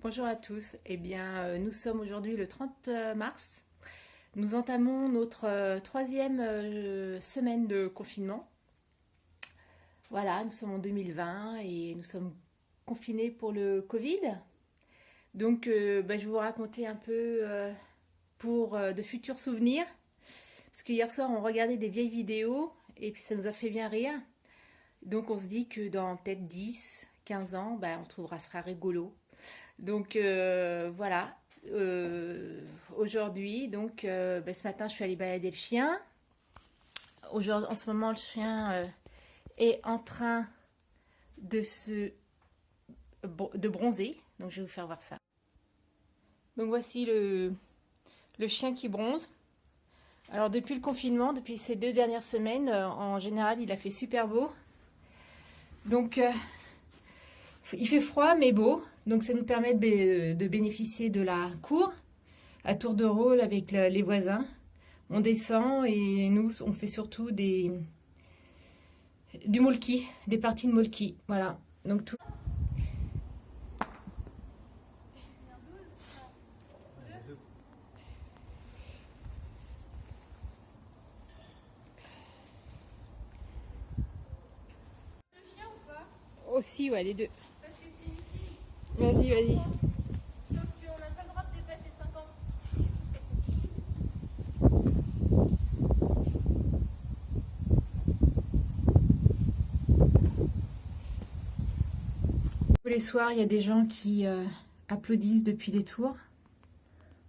Bonjour à tous. Eh bien, nous sommes aujourd'hui le 30 mars. Nous entamons notre troisième semaine de confinement. Voilà, nous sommes en 2020 et nous sommes confinés pour le Covid. Donc, je vais vous raconter un peu pour de futurs souvenirs. Parce que hier soir, on regardait des vieilles vidéos et puis ça nous a fait bien rire. Donc, on se dit que dans peut-être 10, 15 ans, on trouvera ça rigolo. Donc voilà. Aujourd'hui, ce matin, je suis allée balader le chien. Aujourd'hui, en ce moment, le chien est en train de bronzer. Donc je vais vous faire voir ça. Donc voici le chien qui bronze. Alors depuis le confinement, depuis ces 2 dernières semaines, en général, il a fait super beau. Donc il fait froid mais beau. Donc ça nous permet de bénéficier de la cour à tour de rôle avec les voisins. On descend et nous, on fait surtout du molki, des parties de molki. Voilà. Donc tout. Aussi, ouais, les deux. Parce que c'est une fille. Vas-y, vas-y. Sauf qu'on n'a pas le droit de dépasser 5 ans. Tous les soirs, il y a des gens qui applaudissent depuis les tours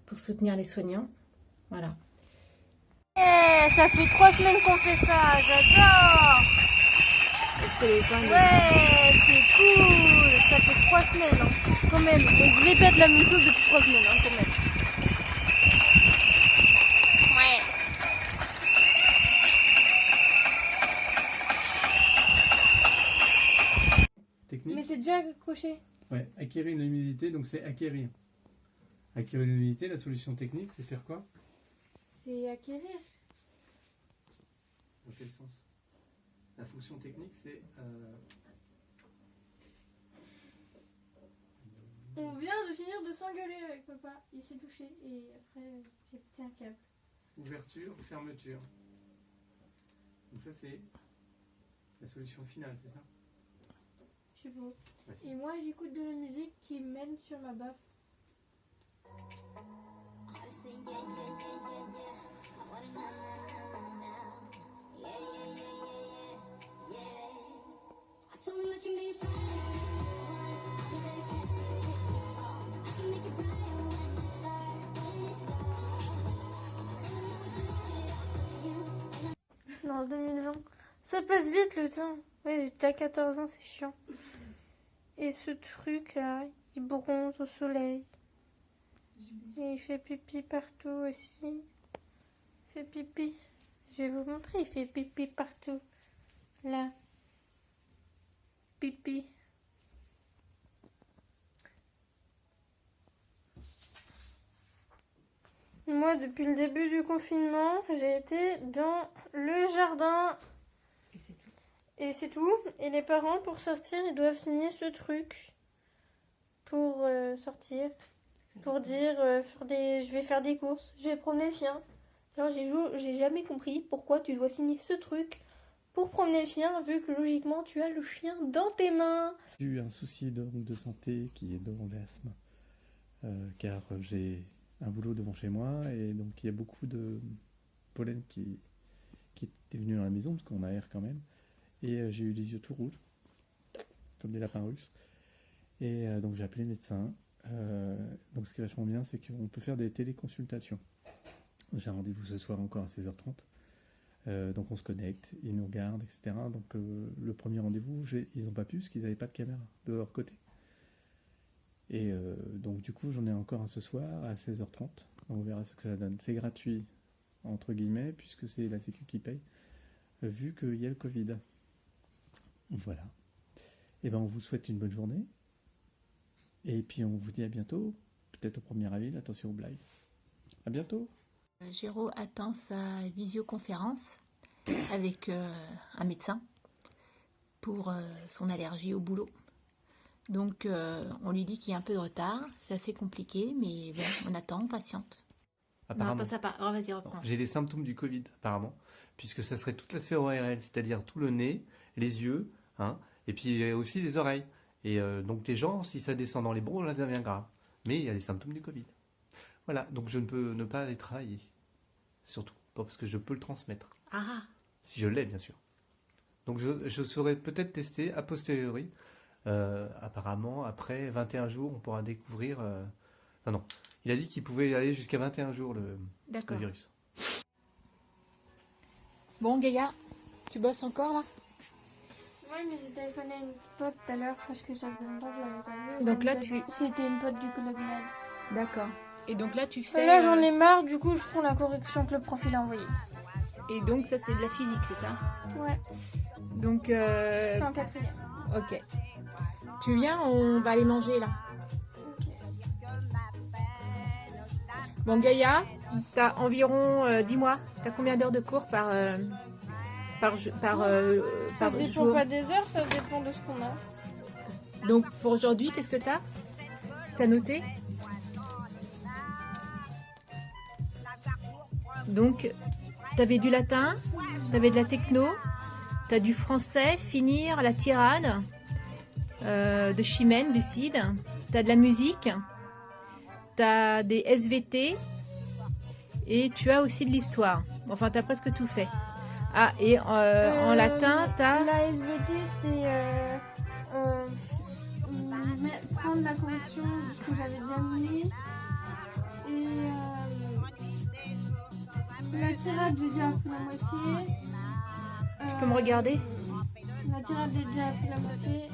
pour soutenir les soignants. Voilà. Ça fait 3 semaines qu'on fait ça, j'adore. Est-ce que les gens... Ouais, c'est cool. Ça fait 3 semaines, hein, quand même. On répète la même chose depuis 3 semaines, hein, quand même. Ouais. Technique. Mais c'est déjà accroché. Ouais, acquérir une humidité, donc c'est acquérir. Acquérir une humidité, la solution technique, c'est faire quoi? C'est acquérir. Dans quel sens? La fonction technique, c'est... On vient de finir de s'engueuler avec papa. Il s'est touché et après j'ai pété un câble. ouverture, fermeture. Donc ça, c'est la solution finale, c'est ça? Je sais pas. Ouais, Et moi j'écoute de la musique qui mène sur ma baffe. Non, 2020. Ça passe vite le temps. Ouais, j'ai déjà 14 ans, c'est chiant. Et ce truc là, il bronze au soleil. Et il fait pipi partout aussi. Il fait pipi. Je vais vous montrer, il fait pipi partout. Là. Pipi. Moi, depuis le début du confinement, j'ai été dans le jardin. Et c'est tout. Et c'est tout. Et les parents, pour sortir, ils doivent signer ce truc. Pour sortir. Pour dire, je vais faire des courses. Je vais promener le chien. Alors, j'ai jamais compris pourquoi tu dois signer ce truc pour promener le chien, vu que logiquement, tu as le chien dans tes mains. J'ai eu un souci de santé qui est devant l'asthme, car j'ai un boulot devant chez moi, et donc il y a beaucoup de pollen qui était venu dans la maison, parce qu'on aère quand même, et j'ai eu les yeux tout rouges, comme des lapins russes, et donc j'ai appelé le médecin. Donc ce qui est vachement bien, c'est qu'on peut faire des téléconsultations. J'ai un rendez-vous ce soir encore à 16h30. Donc on se connecte, ils nous regardent, etc. Donc le premier rendez-vous, ils n'ont pas pu parce qu'ils n'avaient pas de caméra de leur côté. Et donc du coup, j'en ai encore un ce soir à 16h30. On verra ce que ça donne. C'est gratuit, entre guillemets, puisque c'est la Sécu qui paye, vu qu'il y a le Covid. Voilà. Et ben on vous souhaite une bonne journée. Et puis on vous dit à bientôt. Peut-être au 1er avril, attention aux blagues. À bientôt. Géraud attend sa visioconférence avec un médecin pour son allergie au boulot. Donc, on lui dit qu'il y a un peu de retard. C'est assez compliqué, mais bon, on attend, on patiente. Non, Apparemment. attends, ça part. Oh, vas-y, reprends. J'ai des symptômes du Covid, apparemment, puisque ça serait toute la sphère ORL, c'est-à-dire tout le nez, les yeux, hein, et puis aussi les oreilles. Et donc les gens, si ça descend dans les bronches, là, ça devient grave. Mais il y a les symptômes du Covid. Voilà, donc je ne peux ne pas aller travailler. Surtout, pas parce que je peux le transmettre. Ah, Si je l'ai, bien sûr. Donc je saurais peut-être tester a posteriori. Apparemment, après 21 jours, on pourra découvrir... Enfin non, il a dit qu'il pouvait aller jusqu'à 21 jours le d'accord. virus. Bon, Gaïa, tu bosses encore là? Ouais, mais j'ai téléphoné à une pote tout à l'heure parce que ça fait longtemps que je l'avais pas vue. Donc là, tu... C'était une pote du collègue Med. D'accord. Et donc là, tu fais... Là, j'en ai marre, du coup, je prends la correction que le profil a envoyée. Et donc, ça, c'est de la physique, c'est ça? Ouais, Donc, je suis en quatrième. ok. Tu viens, on va aller manger là. Ok. Bon, Gaïa, t'as environ, dis-moi, t'as combien d'heures de cours par Ça dépend jour? pas des heures, ça dépend de ce qu'on a. Donc, pour aujourd'hui, qu'est-ce que t'as? C'est à noter? Donc, t'avais du latin, t'avais de la techno, t'as du français, finir, la tirade, de Chimène, Lucide, t'as de la musique, t'as des SVT et tu as aussi de l'histoire. Enfin, t'as presque tout fait. Ah, et en latin, t'as... La SVT, c'est prendre la correction de ce que j'avais déjà mis. Et la tirade, j'ai déjà appris la moitié. Tu peux me regarder? La tirade, j'ai déjà appris la moitié.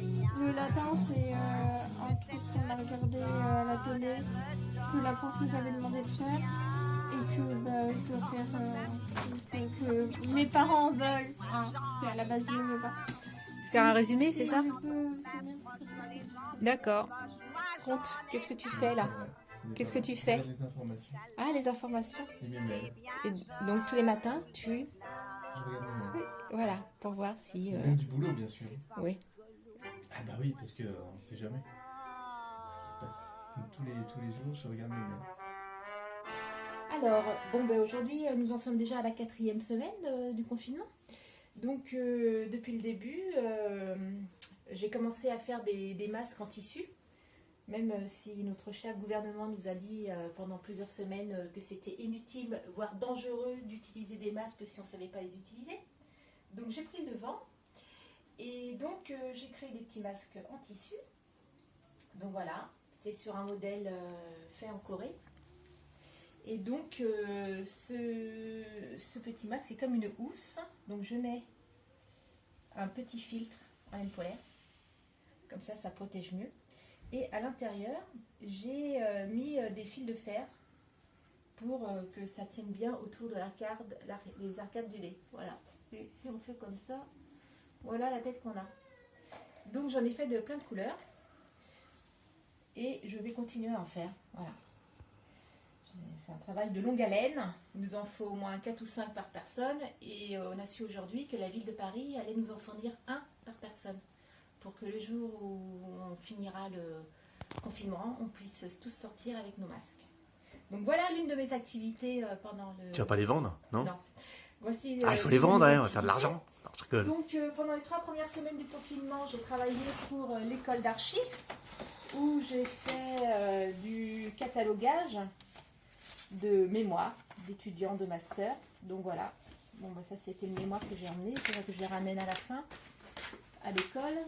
Et le latin, c'est un truc qu'on a regardé à la télé, que la prof nous avait demandé de faire. Et que je dois faire que mes parents veulent. Hein, parce qu'à la base, je ne veux pas. Faire un résumé, c'est ça? Je peux finir, ça sera bien. D'accord. Compte, qu'est-ce que tu fais là? Qu'est-ce que tu fais? Les informations, Ah, les informations. et mes mails. Et donc tous les matins, tu... Je regarde mes mails. Voilà, pour voir si... Même du boulot, bien sûr. Oui. Ah bah oui, parce que on ne sait jamais ce qui se passe. Donc, tous les jours, je regarde mes mails. Alors, bon, ben aujourd'hui, nous en sommes déjà à la 4e semaine du confinement. Donc, depuis le début, j'ai commencé à faire des masques en tissu. Même si notre cher gouvernement nous a dit pendant plusieurs semaines que c'était inutile, voire dangereux d'utiliser des masques si on ne savait pas les utiliser. Donc, j'ai pris le devant. Et donc, j'ai créé des petits masques en tissu. Donc, voilà. C'est sur un modèle fait en Corée. Et donc, ce petit masque est comme une housse. Donc, je mets un petit filtre en laine polaire. Comme ça protège mieux. Et à l'intérieur, j'ai mis des fils de fer pour que ça tienne bien autour de les arcades du nez. Voilà. Et si on fait comme ça, voilà la tête qu'on a. Donc, j'en ai fait de plein de couleurs. Et je vais continuer à en faire. Voilà. C'est un travail de longue haleine. Il nous en faut au moins 4 ou 5 par personne. Et on a su aujourd'hui que la ville de Paris allait nous en fournir 1 par personne. Pour que le jour où on finira le confinement, on puisse tous sortir avec nos masques. Donc voilà l'une de mes activités pendant le... Tu vas pas les vendre, non? Non. Voici, Ah, il faut les vendre, hein, on va faire de l'argent. Non, je rigole. Donc pendant les 3 premières semaines du confinement, j'ai travaillé pour l'école d'archi, où j'ai fait du catalogage de mémoire d'étudiants de master. Donc voilà. Bon, bah, ça c'était le mémoire que j'ai emmené. C'est vrai que je les ramène à la fin à l'école.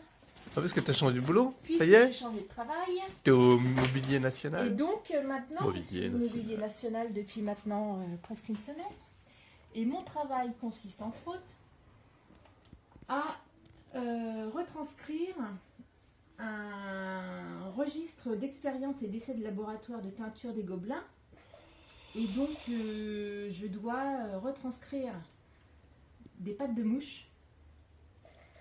Ah, parce que tu as changé de boulot? Puis Ça y j'ai est? changé de travail. T'es au Mobilier Et National? donc maintenant, je Mobilier suis au national. Mobilier National depuis maintenant presque une semaine. Et mon travail consiste entre autres à retranscrire un registre d'expérience et d'essais de laboratoire de teinture des gobelins. Et donc je dois retranscrire des pattes de mouche.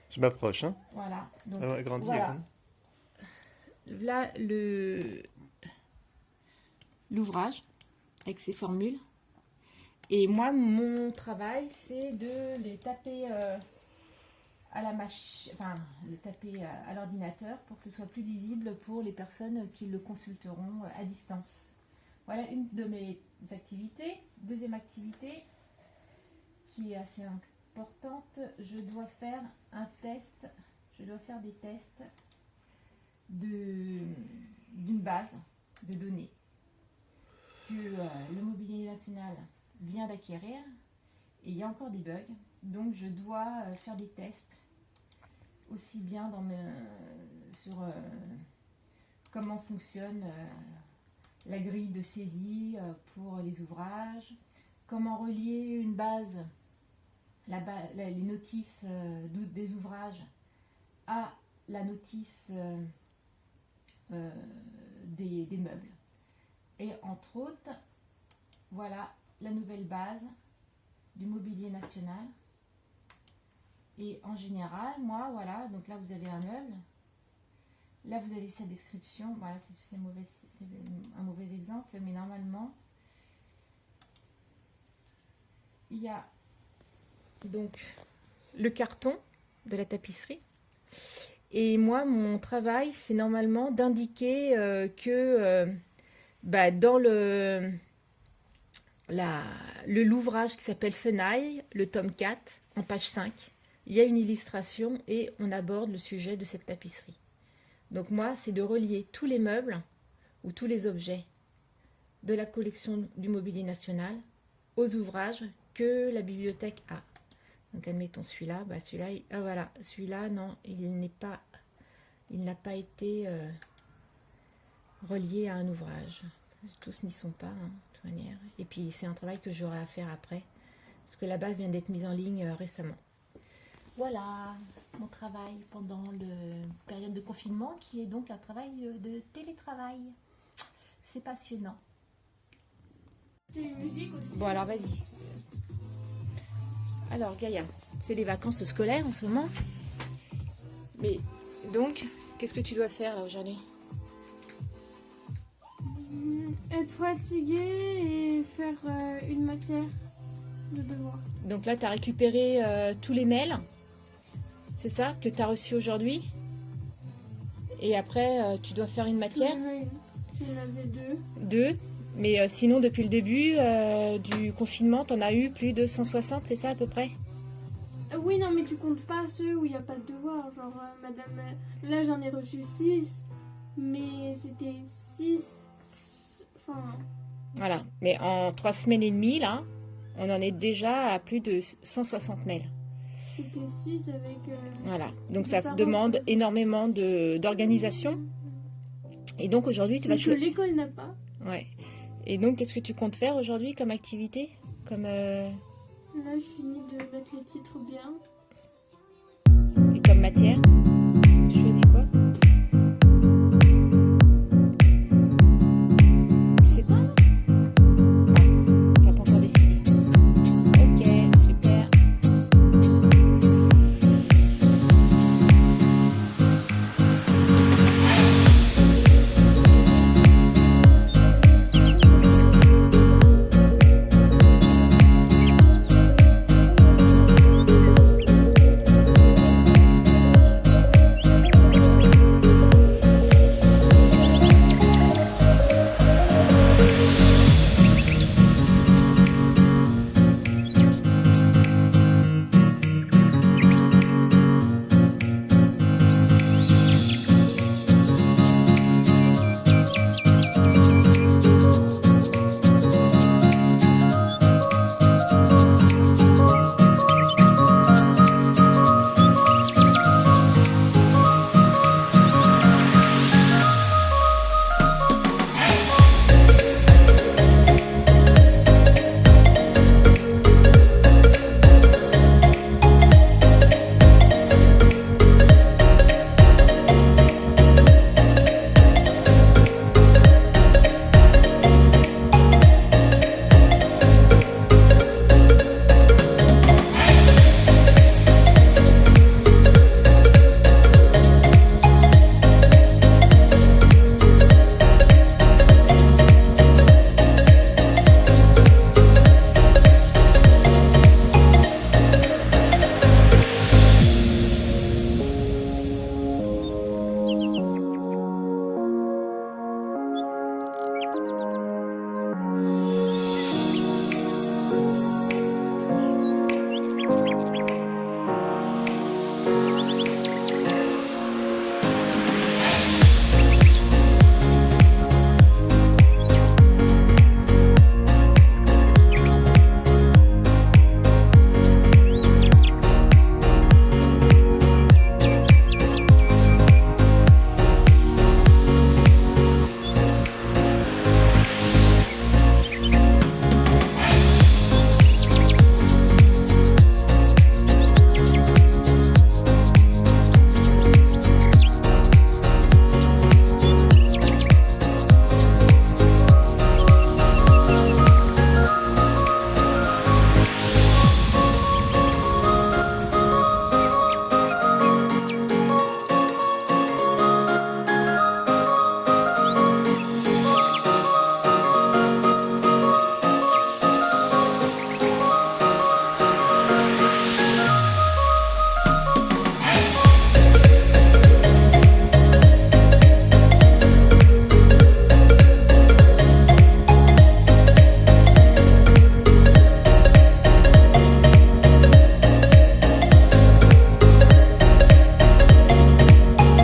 Je m'approche, hein? Voilà. Donc, Ah ouais, grandi, voilà. grandi. Là, l'ouvrage avec ses formules. Et moi, mon travail, c'est de les taper enfin, le taper à l'ordinateur pour que ce soit plus lisible pour les personnes qui le consulteront à distance. Voilà une de mes activités. Deuxième activité qui est assez importante, je dois faire des tests d'une base de données que le Mobilier National vient d'acquérir et il y a encore des bugs. Donc je dois faire des tests aussi bien sur comment fonctionne la grille de saisie pour les ouvrages, comment relier une base, les notices des ouvrages à la notice des meubles. Et entre autres, voilà la nouvelle base du Mobilier National. Et en général, moi, voilà, donc là vous avez un meuble, là vous avez sa description, voilà, c'est un mauvais exemple, mais normalement, il y a donc le carton de la tapisserie. Et moi, mon travail, c'est normalement d'indiquer que dans l'ouvrage qui s'appelle Fenaille, le tome 4, en page 5, il y a une illustration et on aborde le sujet de cette tapisserie. Donc moi, c'est de relier tous les meubles ou tous les objets de la collection du Mobilier National aux ouvrages que la bibliothèque a. Donc admettons celui-là, celui-là, non, il n'a pas été relié à un ouvrage. Tous n'y sont pas, de toute manière. Et puis c'est un travail que j'aurai à faire après, parce que la base vient d'être mise en ligne récemment. Voilà mon travail pendant la période de confinement, qui est donc un travail de télétravail. C'est passionnant. Bon alors vas-y. Alors Gaïa, c'est les vacances scolaires en ce moment. Mais donc, qu'est-ce que tu dois faire là aujourd'hui? Être fatiguée et faire une matière de devoir. Donc là, tu as récupéré tous les mails, c'est ça, que tu as reçus aujourd'hui? Et après, tu dois faire une matière? Il y en avait deux. Deux. Mais sinon, depuis le début du confinement, tu en as eu plus de 160, c'est ça à peu près? Oui, non, mais tu comptes pas ceux où il n'y a pas de devoir. Genre, madame, là j'en ai reçu 6, mais c'était 6. Enfin. Voilà, mais en 3 semaines et demie, là, on en est déjà à plus de 160 mails. C'était 6 avec. Voilà, donc ça demande énormément d'organisation. Et donc aujourd'hui, tu vas choisir. Que l'école n'a pas. Ouais. Et donc, qu'est-ce que tu comptes faire aujourd'hui comme activité? Là, je finis de mettre les titres bien. Et comme matière? Tu choisis quoi? Tu sais pas? Ah, t'as pas encore décidé. Ok, super. Bye.